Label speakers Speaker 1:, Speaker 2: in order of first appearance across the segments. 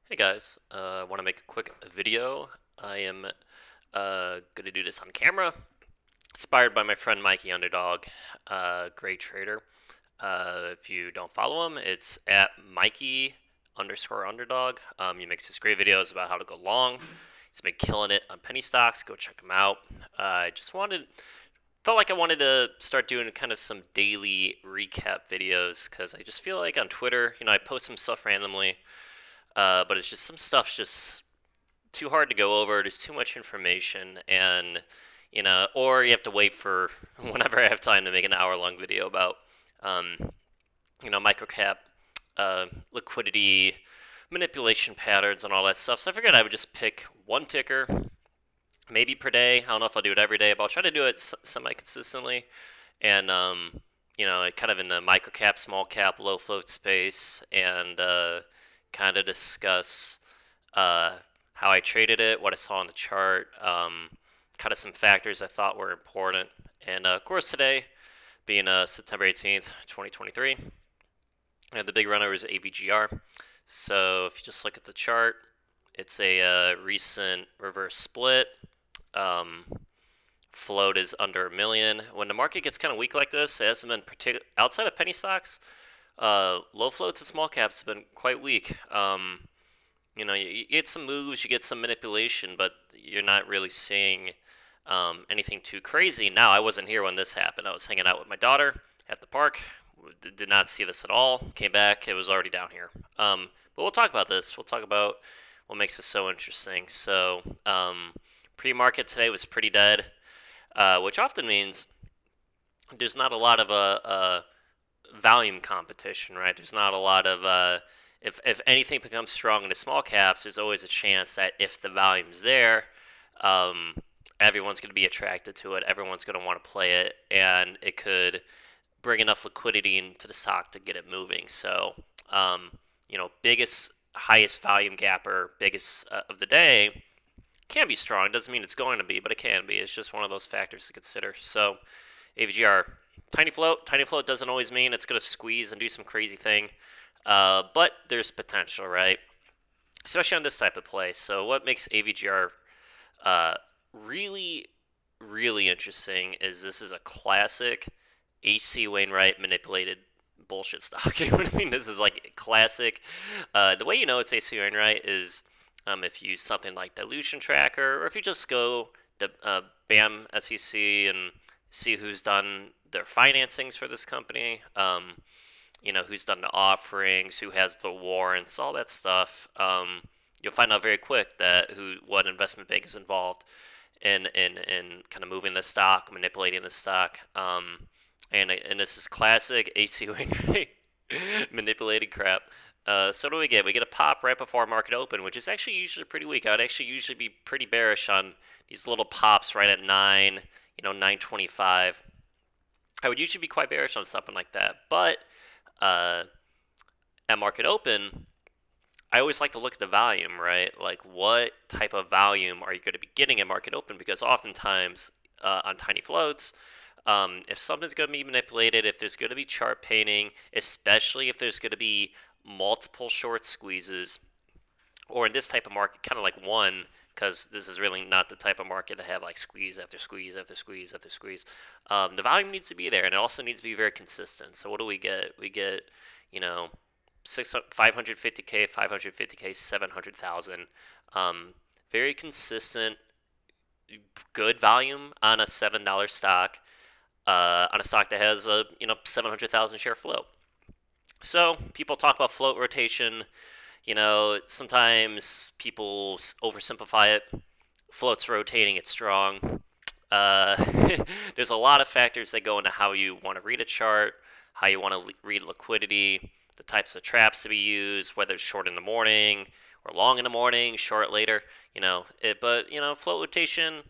Speaker 1: Hey guys, I want to make a quick video. I am going to do this on camera, inspired by my friend Mikey Underdog, great trader. If you don't follow him, it's at Mikey underscore underdog. He makes these great videos about how to go long. He's been killing it on penny stocks. Go check him out. I just felt like I wanted to start doing kind of some daily recap videos because I just feel like on Twitter, I post some stuff randomly. But it's just some stuff's just too hard to go over. There's too much information, and or you have to wait for whenever I have time to make an hour-long video about, um, microcap, liquidity, manipulation patterns, and all that stuff. So I figured I would just pick one ticker, maybe per day. I don't know if I'll do it every day, but I'll try to do it semi-consistently, and kind of in the microcap, small cap, low float space, and kind of discuss how I traded it, what I saw on the chart, kind of some factors I thought were important. And of course, today being September 18th, 2023, and the big runner is AVGR. So if you just look at the chart, it's a recent reverse split. Um, Float is under a million. When the market gets kind of weak like this, it hasn't been outside of penny stocks. Low floats and small caps have been quite weak. You get some moves, you get some manipulation, but you're not really seeing anything too crazy. Now, I wasn't here when this happened. I was hanging out with my daughter at the park. Did not see this at all. Came back, it was already down here. But we'll talk about this. We'll talk about what makes this so interesting. So, pre-market today was pretty dead, which often means there's not a lot of volume competition, right? There's not a lot of if anything becomes strong in the small caps, there's always a chance that if the volume's there, um, everyone's going to be attracted to it. Everyone's going to want to play it, and it could bring enough liquidity into the stock to get it moving. So, biggest, highest volume gapper, biggest of the day can be strong. Doesn't mean it's going to be, but it can be. It's just one of those factors to consider. So, AVGR, tiny float. Tiny float doesn't always mean it's going to squeeze and do some crazy thing. But there's potential, right? Especially on this type of play. So what makes AVGR really, really interesting is this is a classic HC Wainwright manipulated bullshit stock. You know what I mean? This is like classic. The way you know it's HC Wainwright is if you use something like Dilution Tracker, or if you just go to BAM SEC and see who's done their financings for this company. Who's done the offerings, who has the warrants, all that stuff. You'll find out very quick that what investment bank is involved in kind of moving the stock, manipulating the stock. And this is classic AC Wainwright manipulated crap. So what do we get? We get a pop right before market open, which is actually usually pretty weak. I would actually usually be pretty bearish on these little pops right at 9:25. I would usually be quite bearish on something like that. But at market open, I always like to look at the volume, right? Like, what type of volume are you going to be getting at market open? Because oftentimes on tiny floats, if something's going to be manipulated, if there's going to be chart painting, especially if there's going to be multiple short squeezes, or in this type of market, kind of like one, because this is really not the type of market to have like squeeze after squeeze after squeeze after squeeze. The volume needs to be there, and it also needs to be very consistent. So what do we get? We get, 550K, 550K, 700,000. Very consistent, good volume on a $7 stock, on a stock that has a 700,000 share float. So people talk about float rotation. Sometimes people oversimplify it. Float's rotating, it's strong. Uh, there's a lot of factors that go into how you want to read a chart, how you want to read liquidity, the types of traps to be used, whether it's short in the morning or long in the morning, short later. But float rotation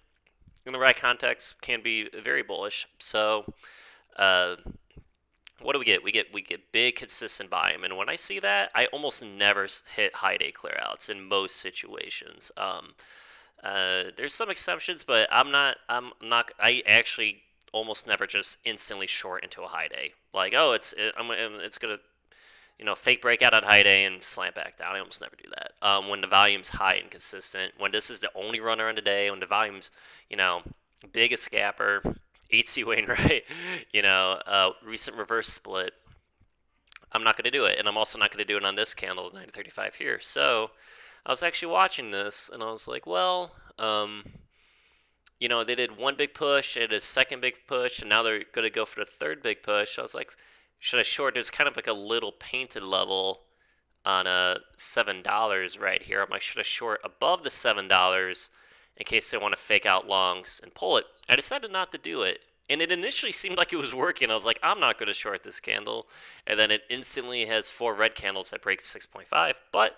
Speaker 1: in the right context can be very bullish. So, uh, what do we get? We get big consistent volume, and when I see that, I almost never hit high day clearouts in most situations. There's some exceptions, but I'm not. I actually almost never just instantly short into a high day. Like, oh, it's gonna fake breakout at high day and slam back down. I almost never do that. When the volume's high and consistent, when this is the only runner on the day, when the volume's, big as scapper, HC Wainwright, recent reverse split, I'm not going to do it. And I'm also not going to do it on this candle, 935 here. So I was actually watching this and I was like, well, they did one big push, they did a second big push, and now they're going to go for the third big push. I was like, should I short? There's kind of like a little painted level on a $7 right here. I'm like, should I short above the $7 in case they want to fake out longs and pull it? I decided not to do it. And it initially seemed like it was working. I was like, I'm not going to short this candle. And then it instantly has 4 red candles that break 6.5. But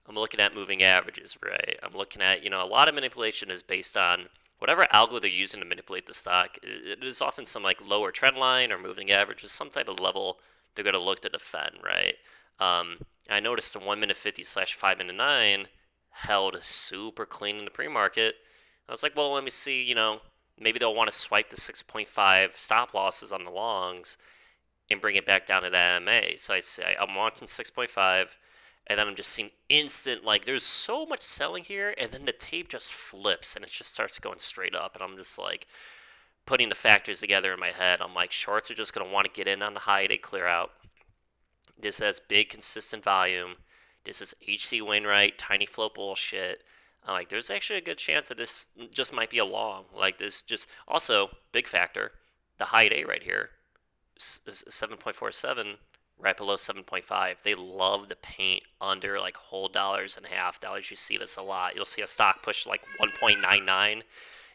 Speaker 1: I'm looking at moving averages, right? I'm looking at, a lot of manipulation is based on whatever algo they're using to manipulate the stock. It is often some like lower trend line or moving averages, some type of level they're going to look to defend, right? I noticed the 1 minute 50/5 minute 9 held super clean in the pre-market. I was like, well, let me see, maybe they'll want to swipe the 6.5 stop losses on the longs and bring it back down to the MA. So I say, I'm watching 6.5, and then I'm just seeing instant, like, there's so much selling here, and then the tape just flips, and it just starts going straight up, and I'm just, like, putting the factors together in my head. I'm like, shorts are just going to want to get in on the high, they clear out. This has big, consistent volume. This is HC Wainwright, tiny float bullshit. I'm like, there's actually a good chance that this just might be a long. Like, this just, also, big factor, the high day right here, 7.47, right below 7.5. They love the paint under like whole dollars and half dollars. You see this a lot. You'll see a stock push like 1.99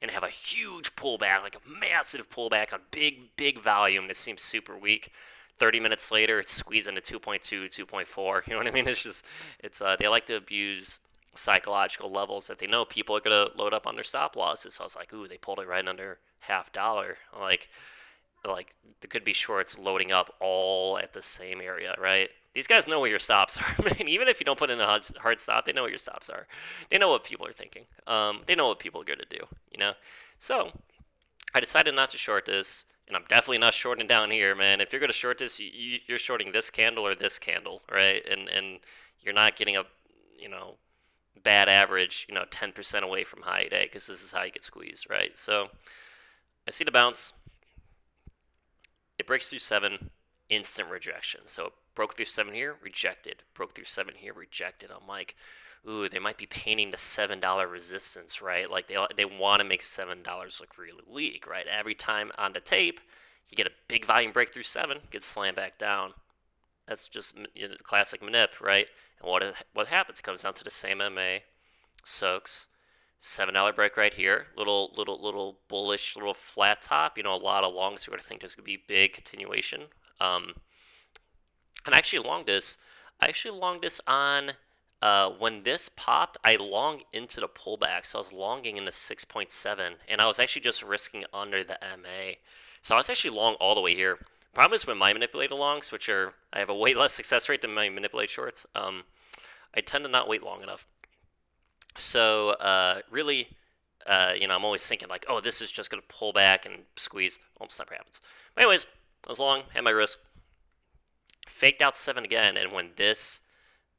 Speaker 1: and have a huge pullback, like a massive pullback on big volume. This seems super weak. 30 minutes later, it's squeezed into 2.2, 2.4. You know what I mean? They like to abuse psychological levels that they know people are going to load up on their stop losses. So I was like, ooh, they pulled it right under $0.50. Like there could be shorts loading up all at the same area, right? These guys know where your stops are, man. Even if you don't put in a hard stop, they know what your stops are. They know what people are thinking. They know what people are going to do, So I decided not to short this, and I'm definitely not shorting down here, man. If you're going to short this, you're shorting this candle or this candle, right? And you're not getting a, bad average, 10% away from high day, because this is how you get squeezed, right? So I see the bounce. It breaks through 7, instant rejection. So it broke through 7 here, rejected. Broke through 7 here, rejected. I'm like, ooh, they might be painting the $7 resistance, right? Like they want to make $7 look really weak, right? Every time on the tape, you get a big volume break through 7, gets slammed back down. That's just classic manip, right? And what happens? It comes down to the same MA, soaks. $7 break right here, little bullish, little flat top. A lot of longs who are going to think there's going to be big continuation. And I actually longed this. On when this popped. I longed into the pullback, so I was longing in the 6.7, and I was actually just risking under the MA. So I was actually long all the way here. Problem is with my manipulated longs, I have a way less success rate than my manipulated shorts. I tend to not wait long enough. So really, I'm always thinking like, oh, this is just going to pull back and squeeze. Almost never happens. But anyways, I was long, had my risk. Faked out 7 again, and when this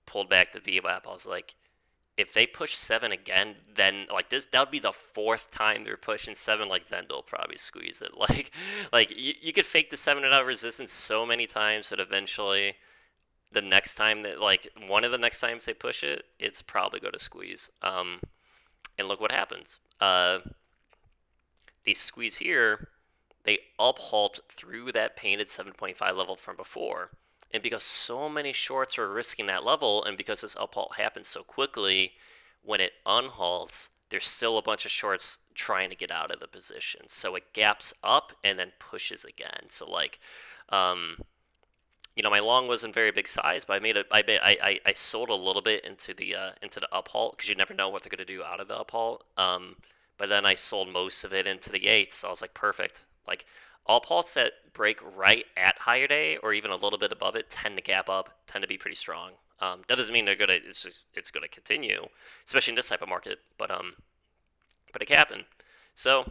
Speaker 1: pulled back the VWAP, I was like, if they push 7 again, then like that would be the 4th time they're pushing 7. Like then they'll probably squeeze it. Like you could fake the $7 resistance so many times, but eventually the next time that one of the next times they push it, it's probably going to squeeze. And look what happens. They squeeze here, they up-halt through that painted 7.5 level from before. And because so many shorts are risking that level, and because this up-halt happens so quickly, when it unhalts, there's still a bunch of shorts trying to get out of the position. So it gaps up and then pushes again. So my long wasn't very big size, but I sold a little bit into the up-halt, because you never know what they're going to do out of the up-halt. But then I sold most of it into the 8s. So I was like, perfect. Like up-halts that break right at higher day or even a little bit above it tend to gap up, tend to be pretty strong. That doesn't mean it's gonna continue, especially in this type of market. But it can happen. So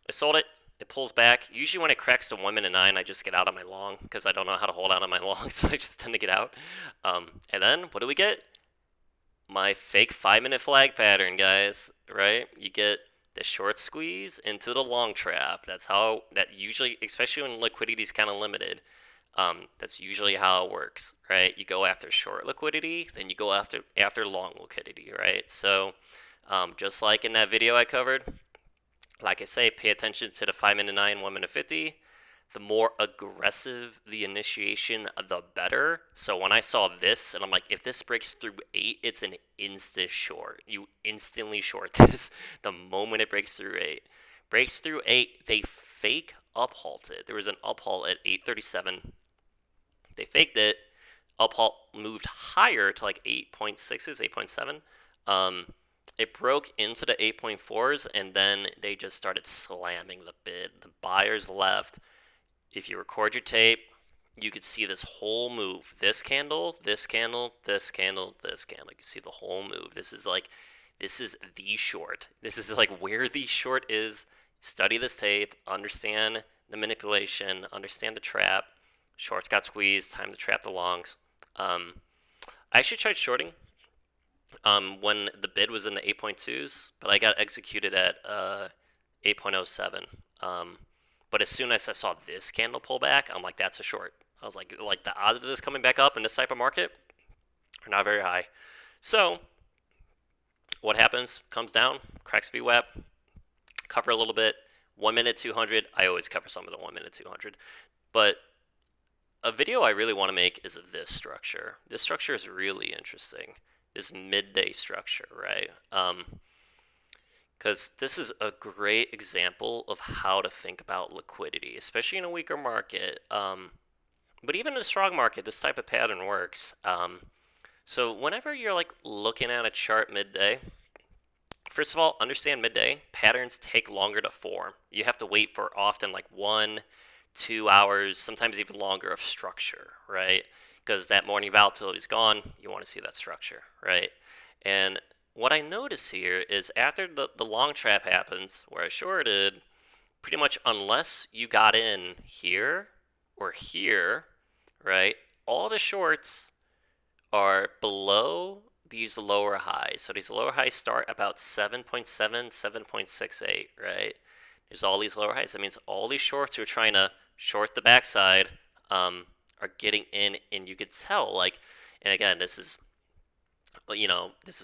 Speaker 1: I sold it. It pulls back. Usually when it cracks to 1 minute 9, I just get out of my long because I don't know how to hold out on my long, so I just tend to get out. And then what do we get? My fake 5-minute flag pattern, guys, right? You get the short squeeze into the long trap. That's how that usually, especially when liquidity is kind of limited, that's usually how it works, right? You go after short liquidity, then you go after long liquidity, right? So just like in that video I covered, like I say, pay attention to the 5-minute 9, 1-minute 50. The more aggressive the initiation, the better. So when I saw this, and I'm like, if this breaks through 8, it's an instant short. You instantly short this the moment it breaks through 8. Breaks through 8, they fake uphalted. There was an uphalt at 837. They faked it. Uphalt moved higher to like 8.6s, 8.7. It broke into the 8.4s, and then they just started slamming the bid. The buyers left. If you record your tape, you could see this whole move. This candle, this candle, this candle, this candle. You can see the whole move. This is the short. This is like where the short is. Study this tape, understand the manipulation, understand the trap. Shorts got squeezed, time to trap the longs. I actually tried shorting when the bid was in the 8.2s, but I got executed at 8.07. But as soon as I saw this candle pull back, I'm like, that's a short. I was like the odds of this coming back up in this type of market are not very high. So what happens? Comes down, cracks VWAP, cover a little bit. 1 minute 200. I always cover some of the 1 minute 200. But a video I really want to make is of this structure. This structure is really interesting. This midday structure, right? Because this is a great example of how to think about liquidity, especially in a weaker market. But even in a strong market, this type of pattern works. So whenever you're like looking at a chart midday, first of all, understand midday patterns take longer to form. You have to wait for often like 1, 2 hours, sometimes even longer of structure, right? Because that morning volatility is gone. You want to see that structure, right? And what I notice here is after the long trap happens, where I shorted, pretty much unless you got in here or here, right, all the shorts are below these lower highs. So these lower highs start about 7.7, 7.68, right? There's all these lower highs. That means all these shorts who are trying to short the backside are getting in, and you could tell, like, and again, this is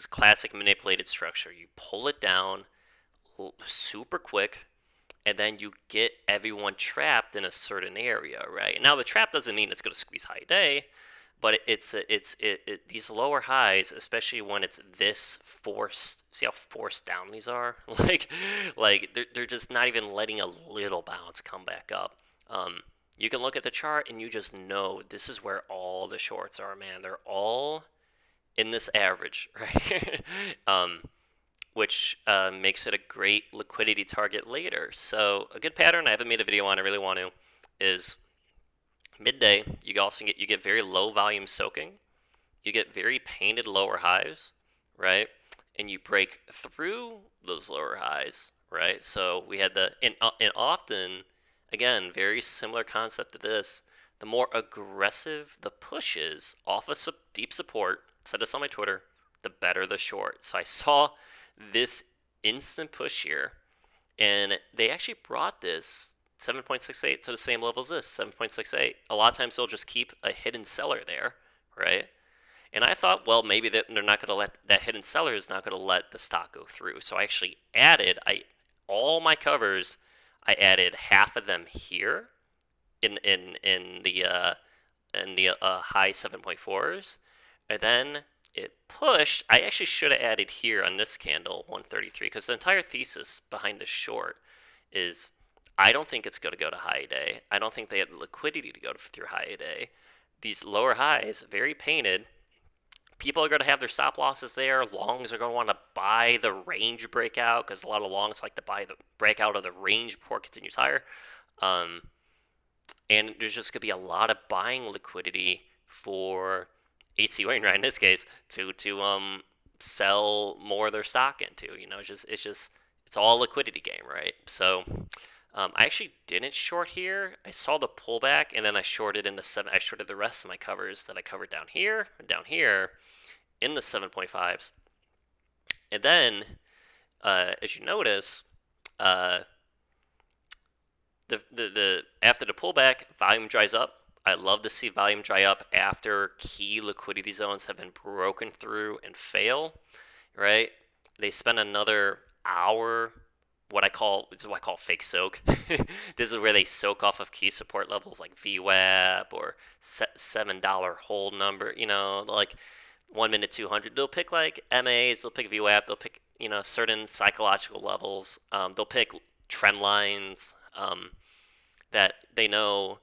Speaker 1: classic manipulated structure. You pull it down super quick, and then you get everyone trapped in a certain area, right? Now, the trap doesn't mean it's going to squeeze high day, but these lower highs, especially when it's this forced. See how forced down these are? like they're just not even letting a little bounce come back up. You can look at the chart and you just know this is where all the shorts are, man. They're all in this average, right? Which makes it a great liquidity target later. So a good pattern I haven't made a video on, I really want to, is midday. You get very low volume soaking. You get very painted lower highs, right? And you break through those lower highs, right? So we had and often, again, very similar concept to this. The more aggressive the push is off of deep support, said this on my Twitter, the better the short. So I saw this instant push here, and they actually brought this 7.68 to the same level as this, 7.68. A lot of times they'll just keep a hidden seller there, right? And I thought, well, maybe they're not going to let that hidden seller is not going to let the stock go through. So I actually added all my covers. I added half of them here in the high 7.4s, and then it pushed. I actually should have added here on this candle 133, because the entire thesis behind this short is I don't think it's going to go to high day. I don't think they have the liquidity to go through high day. These lower highs, very painted. People are going to have their stop losses there. Longs are going to want to buy the range breakout, because a lot of longs like to buy the breakout of the range before it continues higher. And there's just going to be a lot of buying liquidity for HC Wainwright in this case to sell more of their stock into. It's all a liquidity game, right? So I actually didn't short here. I saw the pullback, and then I shorted into seven. I shorted the rest of my covers that I covered down here and down here in the 7.5s. And then, as you notice, uh, the after the pullback, volume dries up. I love to see volume dry up after key liquidity zones have been broken through and fail, right? They spend another hour, this is what I call fake soak. This is where they soak off of key support levels like VWAP or $7 hold number, like 1 minute 200. They'll pick like MAs, they'll pick VWAP, they'll pick, certain psychological levels. They'll pick trend lines that they know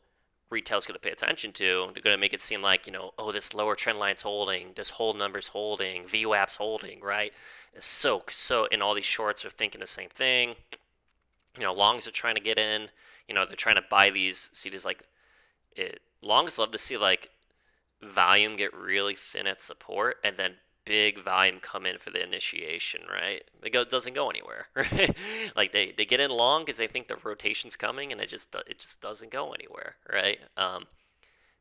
Speaker 1: retail's going to pay attention to. They're going to make it seem like, oh, this lower trend line's holding, this hold number's holding, VWAP's holding, right? So, and all these shorts are thinking the same thing. Longs are trying to get in. They're trying to buy these. See, there's like, longs love to see like volume get really thin at support, and then big volume come in for the initiation, right? It doesn't go anywhere, right? Like they get in long because they think the rotation's coming, and it just doesn't go anywhere, right?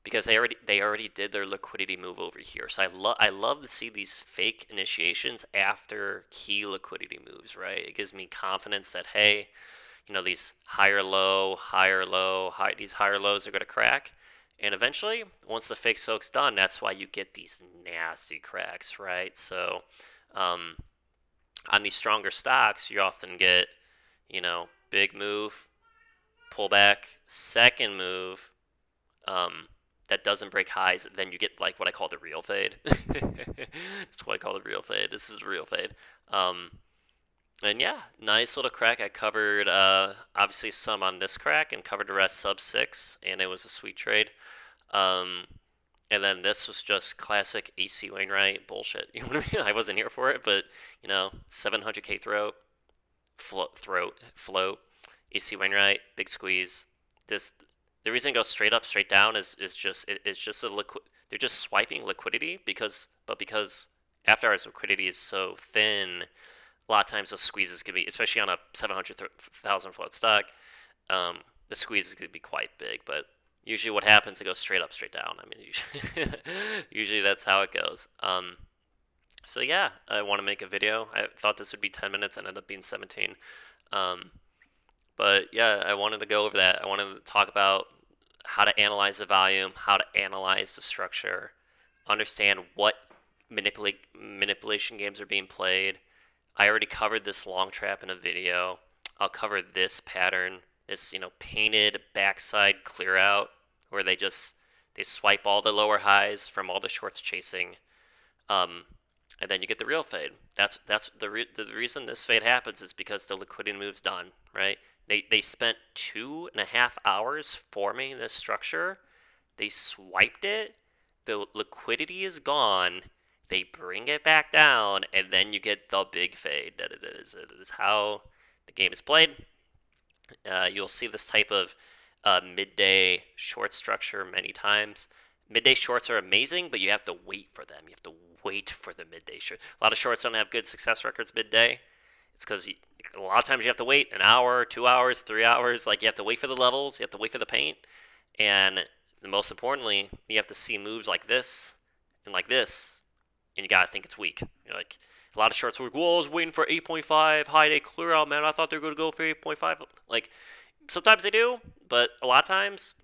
Speaker 1: Because they already did their liquidity move over here. So I love to see these fake initiations after key liquidity moves, right? It gives me confidence that, hey, these higher low, these higher lows are going to crack. And eventually, once the fake soak's done, that's why you get these nasty cracks, right? So on these stronger stocks, you often get, big move, pullback, second move, that doesn't break highs, then you get like what I call the real fade. That's what I call the real fade. This is a real fade. And yeah, nice little crack. I covered obviously some on this crack and covered the rest sub 6, and it was a sweet trade. And then this was just classic AC Wainwright bullshit. You know what I mean? I wasn't here for it, but 700k float, AC Wainwright, big squeeze. The reason it goes straight up, straight down is just they're just swiping liquidity because after hours liquidity is so thin, a lot of times those squeezes can be, especially on a 700,000 float stock, the squeeze is going to be quite big. But usually what happens, it goes straight up, straight down. I mean, usually that's how it goes. So yeah, I want to make a video. I thought this would be 10 minutes and ended up being 17. But yeah, I wanted to go over that. I wanted to talk about how to analyze the volume, how to analyze the structure, understand what manipulation games are being played. I already covered this long trap in a video. I'll cover this pattern, this painted backside clear out, where they swipe all the lower highs from all the shorts chasing, and then you get the real fade. That's the reason this fade happens is because the liquidity move's done, right? They spent 2.5 hours forming this structure. They swiped it. The liquidity is gone. They bring it back down, and then you get the big fade. It is how the game is played. You'll see this type of midday short structure many times. Midday shorts are amazing, but you have to wait for them. You have to wait for the midday short. A lot of shorts don't have good success records midday. It's because a lot of times you have to wait an hour, 2 hours, 3 hours. Like you have to wait for the levels. You have to wait for the paint. And most importantly, you have to see moves like this and like this. And you gotta think it's weak. You're like, a lot of shorts were like, well, I was waiting for 8.5 high day clear out, man. I thought they were gonna go for 8.5. Like, sometimes they do, but a lot of times,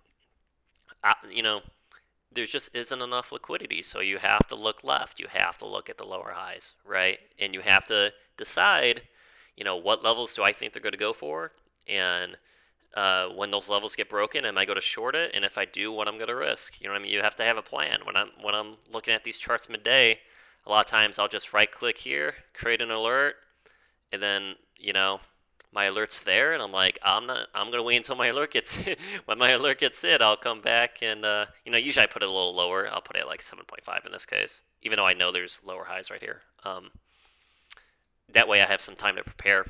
Speaker 1: there just isn't enough liquidity. So you have to look left. You have to look at the lower highs, right? And you have to decide, what levels do I think they're gonna go for, and when those levels get broken, am I going to short it? And if I do, what I'm going to risk? You know what I mean? You have to have a plan. When I'm looking at these charts midday, a lot of times I'll just right click here, create an alert, and then my alert's there, and I'm like, I'm going to wait until my alert gets hit. When my alert gets hit, I'll come back and usually I put it a little lower. I'll put it at like 7.5 in this case, even though I know there's lower highs right here. That way I have some time to prepare.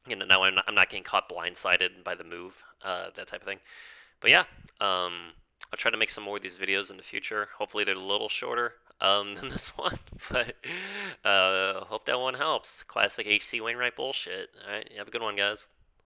Speaker 1: Now I'm not getting caught blindsided by the move, that type of thing. But yeah, I'll try to make some more of these videos in the future. Hopefully they're a little shorter than this one, but hope that one helps. Classic HC Wainwright bullshit. All right, have a good one, guys.